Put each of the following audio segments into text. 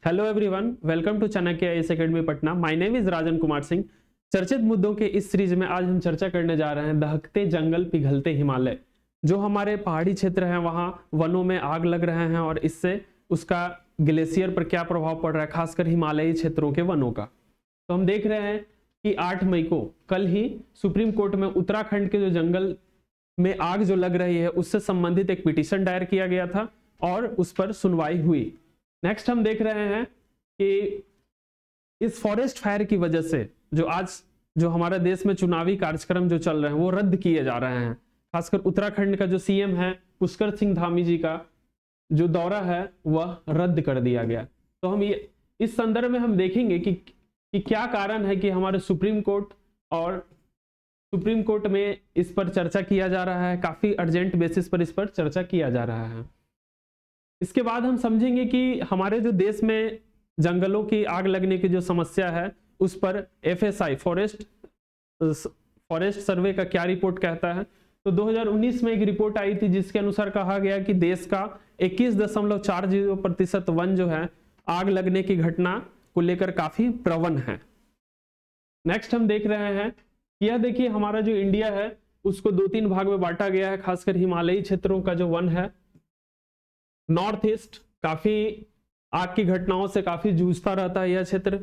Hello everyone, welcome to Chanakya IAS academy Patna. My name is Rajan Kumar Singh. चर्चित मुद्दों के इस सीरीज में आज हम चर्चा करने जा रहे हैं दहकते जंगल पिघलते हिमालय। जो हमारे पहाड़ी क्षेत्र हैं वहाँ वनों में आग लग रहे हैं और इससे उसका ग्लेशियर पर क्या प्रभाव पड़ रहा है, खासकर हिमालयी क्षेत्रों के वनों का। तो हम देख रहे हैं कि 8 मई को कल ही सुप्रीम कोर्ट में उत्तराखंड के जो जंगल में आग जो लग रही है उससे संबंधित एक पिटीशन दायर किया गया था और उस पर सुनवाई हुई। नेक्स्ट हम देख रहे हैं कि इस फॉरेस्ट फायर की वजह से जो हमारे देश में चुनावी कार्यक्रम जो चल रहे हैं वो रद्द किए जा रहे हैं। खासकर उत्तराखंड का जो सीएम है पुष्कर सिंह धामी जी का जो दौरा है वह रद्द कर दिया गया। तो हम ये इस संदर्भ में हम देखेंगे कि क्या कारण है कि हमारे सुप्रीम कोर्ट में इस पर चर्चा किया जा रहा है, काफी अर्जेंट बेसिस पर इस पर चर्चा किया जा रहा है। इसके बाद हम समझेंगे कि हमारे जो देश में जंगलों की आग लगने की जो समस्या है उस पर FSI फॉरेस्ट सर्वे का क्या रिपोर्ट कहता है। तो 2019 में एक रिपोर्ट आई थी जिसके अनुसार कहा गया कि देश का 21.40% वन जो है आग लगने की घटना को लेकर काफी प्रवण है। नेक्स्ट हम देख रहे हैं, यह देखिए हमारा जो इंडिया है उसको 2-3 भाग में बांटा गया है। खासकर हिमालयी क्षेत्रों का जो वन है, नॉर्थ ईस्ट काफी आग की घटनाओं से काफी जूझता रहता है यह क्षेत्र।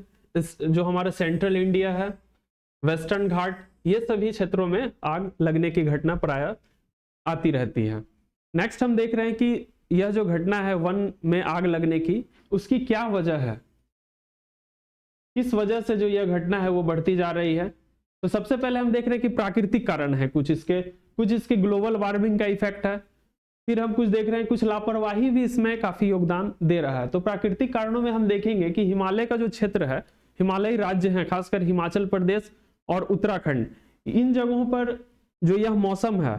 जो हमारा सेंट्रल इंडिया है, वेस्टर्न घाट, ये सभी क्षेत्रों में आग लगने की घटना प्रायः आती रहती है। नेक्स्ट हम देख रहे हैं कि यह जो घटना है वन में आग लगने की उसकी क्या वजह है, किस वजह से जो यह घटना है वो बढ़ती जा रही है। तो सबसे पहले हम देख रहे हैं कि प्राकृतिक कारण है, कुछ इसके ग्लोबल वार्मिंग का इफेक्ट है। फिर हम कुछ देख रहे हैं कुछ लापरवाही भी इसमें काफी योगदान दे रहा है। तो प्राकृतिक कारणों में हम देखेंगे कि हिमालय का जो क्षेत्र है, हिमालयी राज्य हैं, खासकर हिमाचल प्रदेश और उत्तराखंड, इन जगहों पर जो यह मौसम है,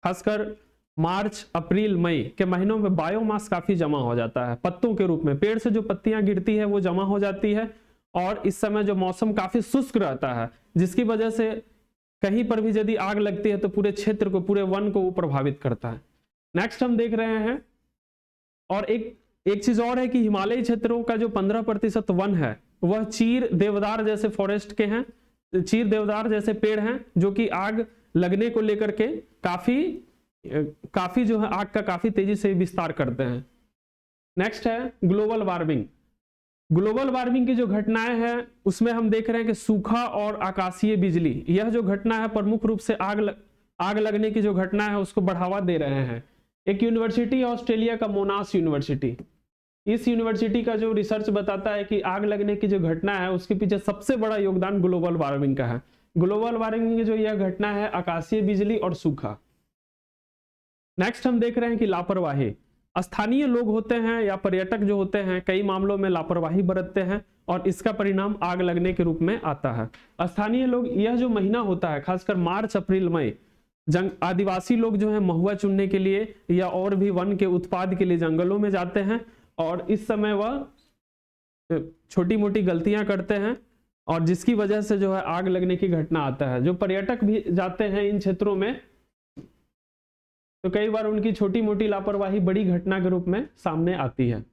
खासकर मार्च अप्रैल मई के महीनों में बायोमास काफी जमा हो जाता है पत्तों के रूप में। पेड़ से जो पत्तियां गिरती है वो जमा हो जाती है और इस समय जो मौसम काफी शुष्क रहता है, जिसकी वजह से कहीं पर भी यदि आग लगती है तो पूरे क्षेत्र को, पूरे वन को वो प्रभावित करता है। नेक्स्ट हम देख रहे हैं, और एक चीज और है कि हिमालयी क्षेत्रों का जो 15% वन है वह चीर देवदार जैसे फॉरेस्ट के हैं, चीर देवदार जैसे पेड़ हैं जो कि आग लगने को लेकर के काफी जो है आग का काफी तेजी से विस्तार करते हैं। नेक्स्ट है ग्लोबल वार्मिंग। ग्लोबल वार्मिंग की जो घटनाएं हैं उसमें हम देख रहे हैं कि सूखा और आकाशीय बिजली, यह जो घटना है प्रमुख रूप से आग लगने की जो घटना है उसको बढ़ावा दे रहे हैं। एक यूनिवर्सिटी ऑस्ट्रेलिया का मोनाश यूनिवर्सिटी, इस यूनिवर्सिटी का जो रिसर्च बताता है कि आग लगने की जो घटना है उसके पीछे सबसे बड़ा योगदान ग्लोबल वार्मिंग का है। ग्लोबल वार्मिंग की जो यह घटना है आकाशीय बिजली और सूखा। नेक्स्ट हम देख रहे हैं कि लापरवाही, स्थानीय लोग होते हैं या पर्यटक जो होते हैं कई मामलों में लापरवाही बरतते हैं और इसका परिणाम आग लगने के रूप में आता है। स्थानीय लोग, यह जो महीना होता है खासकर मार्च अप्रैल मई, आदिवासी लोग जो है महुआ चुनने के लिए या और भी वन के उत्पाद के लिए जंगलों में जाते हैं और इस समय वह छोटी मोटी गलतियां करते हैं और जिसकी वजह से जो है आग लगने की घटना आता है। जो पर्यटक भी जाते हैं इन क्षेत्रों में तो कई बार उनकी छोटी मोटी लापरवाही बड़ी घटना के रूप में सामने आती है।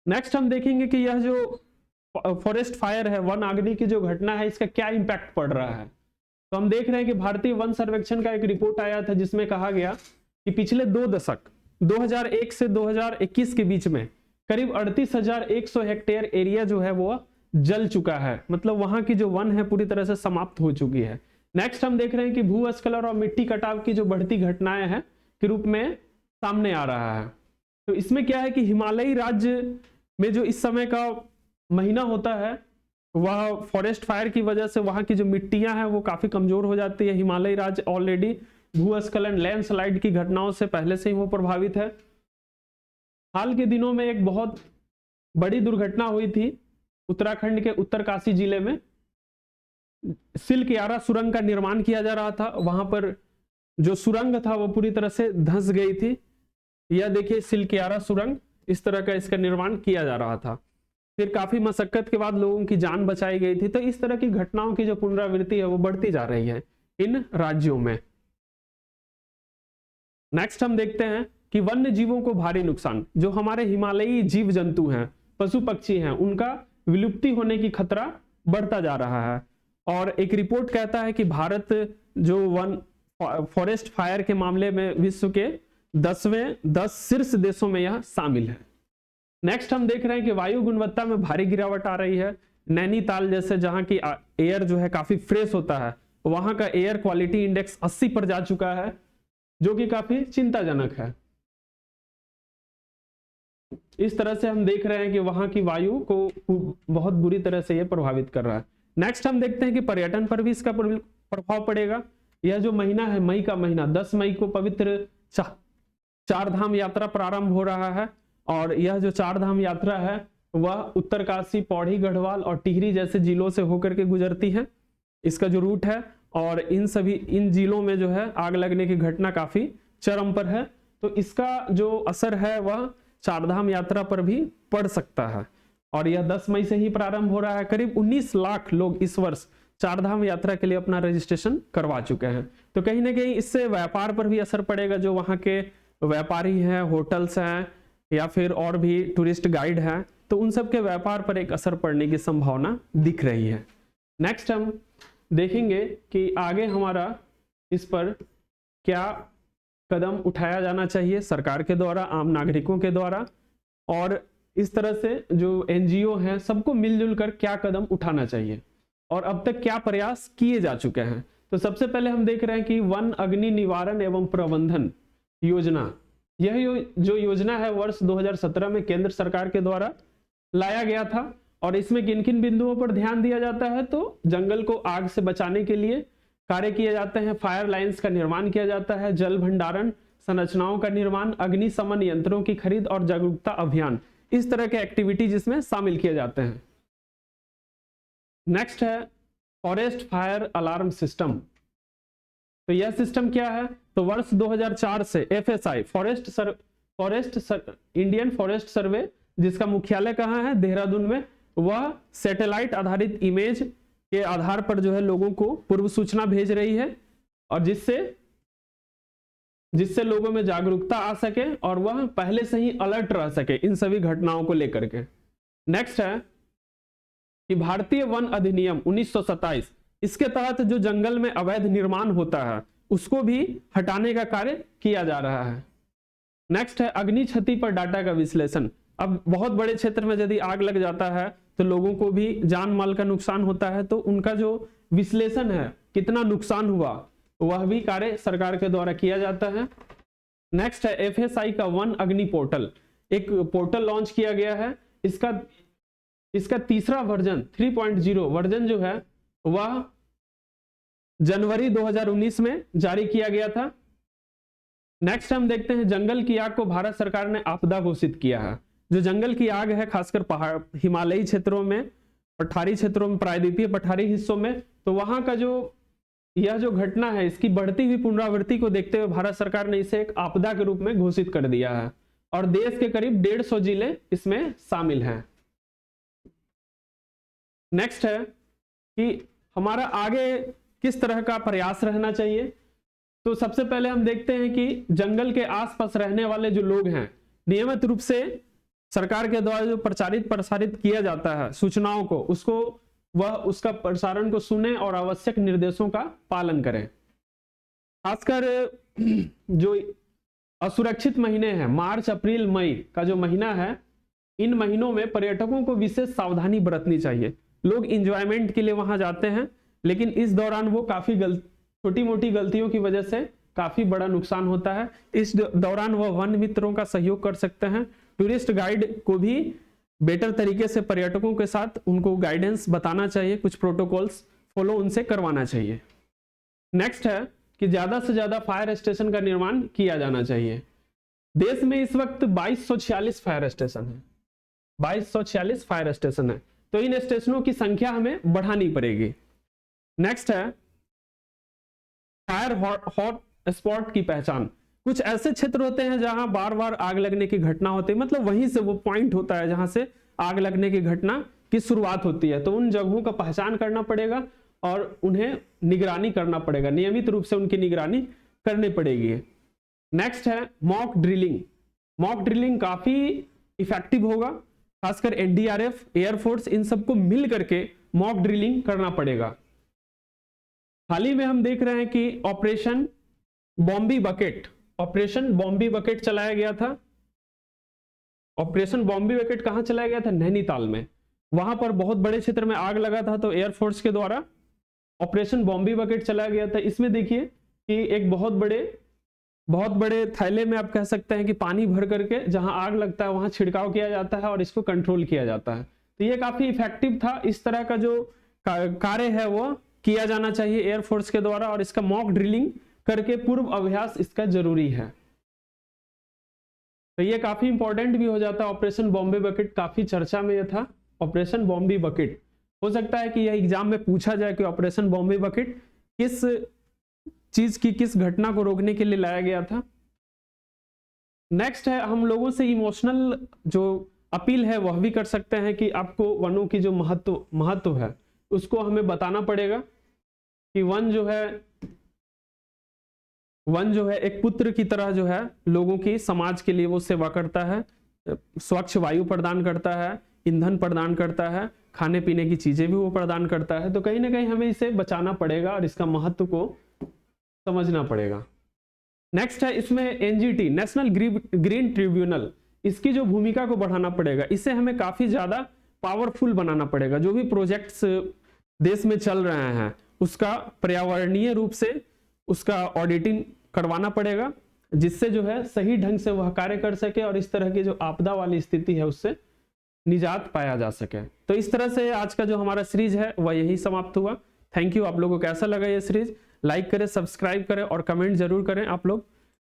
नेक्स्ट हम देखेंगे कि यह जो फॉरेस्ट फायर है, वन आगनी की जो घटना है, इसका क्या इंपैक्ट पड़ रहा है। तो हम देख रहे हैं कि भारतीय वन सर्वेक्षण का एक रिपोर्ट आया था जिसमें कहा गया कि पिछले 2 दशक 2001 से 2021 के बीच में करीब 38,100 हेक्टेयर एरिया जो है वो जल चुका है, मतलब वहां की जो वन है पूरी तरह से समाप्त हो चुकी है। नेक्स्ट हम देख रहे हैं कि भूस्खलन और मिट्टी कटाव की जो बढ़ती घटनाएं हैं के रूप में सामने आ रहा है। तो इसमें क्या है कि हिमालयी राज्य में जो इस समय का महीना होता है वह फॉरेस्ट फायर की वजह से वहां की जो मिट्टियां हैं वो काफी कमजोर हो जाती है। हिमालयी राज्य ऑलरेडी भूस्खलन, लैंडस्लाइड की घटनाओं से पहले से ही वो प्रभावित है। हाल के दिनों में एक बहुत बड़ी दुर्घटना हुई थी उत्तराखंड के उत्तरकाशी जिले में। सिलक्यारा सुरंग का निर्माण किया जा रहा था, वहां पर जो सुरंग था वो पूरी तरह से धंस गई थी। यह देखिए सिलक्यारा सुरंग, इस तरह का इसका निर्माण किया जा रहा था। फिर काफी मशक्कत के बाद लोगों की जान बचाई गई थी। तो इस तरह की घटनाओं की जो पुनरावृत्ति है वो बढ़ती जा रही है इन राज्यों में। नेक्स्ट हम देखते हैं कि वन्य जीवों को भारी नुकसान, जो हमारे हिमालयी जीव जंतु हैं पशु पक्षी हैं उनका विलुप्ति होने की खतरा बढ़ता जा रहा है। और एक रिपोर्ट कहता है कि भारत जो वन फॉरेस्ट फायर के मामले में विश्व के 10 शीर्ष देशों में यह शामिल है। नेक्स्ट हम देख रहे हैं कि वायु गुणवत्ता में भारी गिरावट आ रही है। नैनीताल जैसे जहां की एयर जो है काफी फ्रेश होता है, वहां का एयर क्वालिटी इंडेक्स 80 पर जा चुका है, जो कि काफी चिंताजनक है। इस तरह से हम देख रहे हैं कि वहां की वायु को बहुत बुरी तरह से यह प्रभावित कर रहा है। नेक्स्ट हम देखते हैं कि पर्यटन पर भी इसका प्रभाव पड़ेगा। यह जो महीना है, मई का महीना, 10 मई को पवित्र चार धाम यात्रा प्रारंभ हो रहा है। और यह जो चार धाम यात्रा है वह उत्तरकाशी, पौड़ी, गढ़वाल और टिहरी जैसे जिलों से होकर के गुजरती है, इसका जो रूट है। और इन जिलों में जो है आग लगने की घटना काफी चरम पर है, तो इसका जो असर है वह चारधाम यात्रा पर भी पड़ सकता है। और यह 10 मई से ही प्रारंभ हो रहा है। करीब 19 लाख लोग इस वर्ष चारधाम यात्रा के लिए अपना रजिस्ट्रेशन करवा चुके हैं। तो कहीं ना कहीं इससे व्यापार पर भी असर पड़ेगा। जो वहाँ के व्यापारी हैं, होटल्स हैं या फिर और भी टूरिस्ट गाइड हैं, तो उन सब के व्यापार पर एक असर पड़ने की संभावना दिख रही है। नेक्स्ट हम देखेंगे कि आगे हमारा इस पर क्या कदम उठाया जाना चाहिए सरकार के द्वारा, आम नागरिकों के द्वारा, और इस तरह से जो एनजीओ हैं सबको मिलजुल कर क्या कदम उठाना चाहिए और अब तक क्या प्रयास किए जा चुके हैं। तो सबसे पहले हम देख रहे हैं कि वन अग्नि निवारण एवं प्रबंधन योजना, यह जो योजना है वर्ष 2017 में केंद्र सरकार के द्वारा लाया गया था। और इसमें किन किन बिंदुओं पर ध्यान दिया जाता है, तो जंगल को आग से बचाने के लिए कार्य किए जाते हैं, फायर लाइन्स का निर्माण किया जाता है, जल भंडारण संरचनाओं का निर्माण, अग्निशमन यंत्रों की खरीद और जागरूकता अभियान, इस तरह के एक्टिविटी जिसमें शामिल किए जाते हैं। नेक्स्ट है फॉरेस्ट फायर अलार्म सिस्टम। तो यह सिस्टम क्या है, तो वर्ष 2004 से FSI इंडियन फॉरेस्ट सर्वे, जिसका मुख्यालय कहाँ है, देहरादून में, वह सैटेलाइट आधारित इमेज के आधार पर जो है लोगों को पूर्व सूचना भेज रही है, और जिससे लोगों में जागरूकता आ सके और वह पहले से ही अलर्ट रह सके इन सभी घटनाओं को लेकर के। नेक्स्ट है कि भारतीय वन अधिनियम 1927, इसके तहत जो जंगल में अवैध निर्माण होता है उसको भी हटाने का कार्य किया जा रहा है। नेक्स्ट है अग्नि क्षति पर डाटा का विश्लेषण। अब बहुत बड़े क्षेत्र में यदि आग लग जाता है तो लोगों को भी जान माल का नुकसान होता है, तो उनका जो विश्लेषण है कितना नुकसान हुआ वह भी कार्य सरकार के द्वारा किया जाता है। नेक्स्ट है FSI का वन अग्नि पोर्टल, एक पोर्टल लॉन्च किया गया है। इसका तीसरा वर्जन 3.0 वर्जन जो है वह जनवरी 2019 में जारी किया गया था। नेक्स्ट हम देखते हैं जंगल की आग को भारत सरकार ने आपदा घोषित किया है। जो जंगल की आग है खासकर पहाड़, हिमालयी क्षेत्रों में, पठारी क्षेत्रों में, प्रायद्वीपीय पठारी हिस्सों में, तो वहां का यह जो घटना है इसकी बढ़ती हुई पुनरावृत्ति को देखते हुए भारत सरकार ने इसे एक आपदा के रूप में घोषित कर दिया है और देश के करीब 150 जिले इसमें शामिल हैं। नेक्स्ट है कि हमारा आगे किस तरह का प्रयास रहना चाहिए। तो सबसे पहले हम देखते हैं कि जंगल के आसपास रहने वाले जो लोग हैं, नियमित रूप से सरकार के द्वारा जो प्रसारित किया जाता है सूचनाओं को, उसका प्रसारण को सुने और आवश्यक निर्देशों का पालन करें। खासकर जो असुरक्षित महीने हैं, मार्च, अप्रैल, मई का जो महीना है, इन महीनों में पर्यटकों को विशेष सावधानी बरतनी चाहिए। लोग एंजॉयमेंट के लिए वहां जाते हैं, लेकिन इस दौरान वो काफी छोटी मोटी गलतियों की वजह से काफी बड़ा नुकसान होता है। इस दौरान वह वन मित्रों का सहयोग कर सकते हैं। टूरिस्ट गाइड को भी बेटर तरीके से पर्यटकों के साथ उनको गाइडेंस बताना चाहिए, कुछ प्रोटोकॉल्स फॉलो उनसे करवाना चाहिए। नेक्स्ट है कि ज्यादा से ज्यादा फायर स्टेशन का निर्माण किया जाना चाहिए। देश में इस वक्त 2246 फायर स्टेशन है, 2246 फायर स्टेशन है, तो इन स्टेशनों की संख्या हमें बढ़ानी पड़ेगी। नेक्स्ट है फायर हॉट स्पॉट की पहचान। कुछ ऐसे क्षेत्र होते हैं जहां बार बार आग लगने की घटना होती है, मतलब वहीं से वो पॉइंट होता है जहां से आग लगने की घटना की शुरुआत होती है, तो उन जगहों का पहचान करना पड़ेगा और उन्हें निगरानी करना पड़ेगा, नियमित रूप से उनकी निगरानी करनी पड़ेगी। नेक्स्ट है मॉक ड्रिलिंग। मॉक ड्रिलिंग काफी इफेक्टिव होगा खासकर एनडीआरएफ, एयरफोर्स, इन सबको मिल करके मॉक ड्रिलिंग करना पड़ेगा। हाल ही में हम देख रहे हैं कि ऑपरेशन बॉम्बी बकेट चलाया गया था। ऑपरेशन बॉम्बी बकेट कहां चलाया गया था? नैनीताल में। वहां पर बहुत बड़े क्षेत्र में आग लगा था, तो एयरफोर्स के द्वारा ऑपरेशन बॉम्बी बकेट चलाया गया था। इसमें देखिए कि एक बहुत बड़े थैले में आप कह सकते हैं कि पानी भर करके जहां आग लगता है वहां छिड़काव किया जाता है और इसको कंट्रोल किया जाता है। तो ये काफी इफेक्टिव था। इस तरह का जो कार्य है वो किया जाना चाहिए एयरफोर्स के द्वारा, और इसका मॉक ड्रिलिंग करके पूर्व अभ्यास इसका जरूरी है। तो ये काफी इंपॉर्टेंट भी हो जाता है। ऑपरेशन बॉम्बे बकेट काफी चर्चा में यह था। ऑपरेशन बॉम्बे बकेट हो सकता है कि यह एग्जाम में पूछा जाए कि ऑपरेशन बॉम्बे बकेट किस चीज की, किस घटना को रोकने के लिए लाया गया था। नेक्स्ट है, हम लोगों से इमोशनल जो अपील है वह भी कर सकते हैं कि आपको वनों की जो महत्व है उसको हमें बताना पड़ेगा कि वन जो है एक पुत्र की तरह जो है लोगों की, समाज के लिए वो सेवा करता है, स्वच्छ वायु प्रदान करता है, ईंधन प्रदान करता है, खाने पीने की चीजें भी वो प्रदान करता है। तो कहीं ना कहीं हमें इसे बचाना पड़ेगा और इसका महत्व को समझना पड़ेगा। नेक्स्ट है, इसमें एनजीटी, नेशनल ग्रीन ट्रिब्यूनल, इसकी जो भूमिका को बढ़ाना पड़ेगा। इसे हमें काफी ज्यादा पावरफुल बनाना पड़ेगा। जो भी प्रोजेक्ट्स देश में चल रहे हैं उसका पर्यावरणीय रूप से उसका ऑडिटिंग करवाना पड़ेगा, जिससे जो है सही ढंग से वह कार्य कर सके और इस तरह की जो आपदा वाली स्थिति है उससे निजात पाया जा सके। तो इस तरह से आज का जो हमारा सीरीज है वह यही समाप्त हुआ। Thank you. आप लोगों को कैसा लगा ये सीरीज? लाइक करें, सब्सक्राइब करें और कमेंट जरूर करें आप लोग।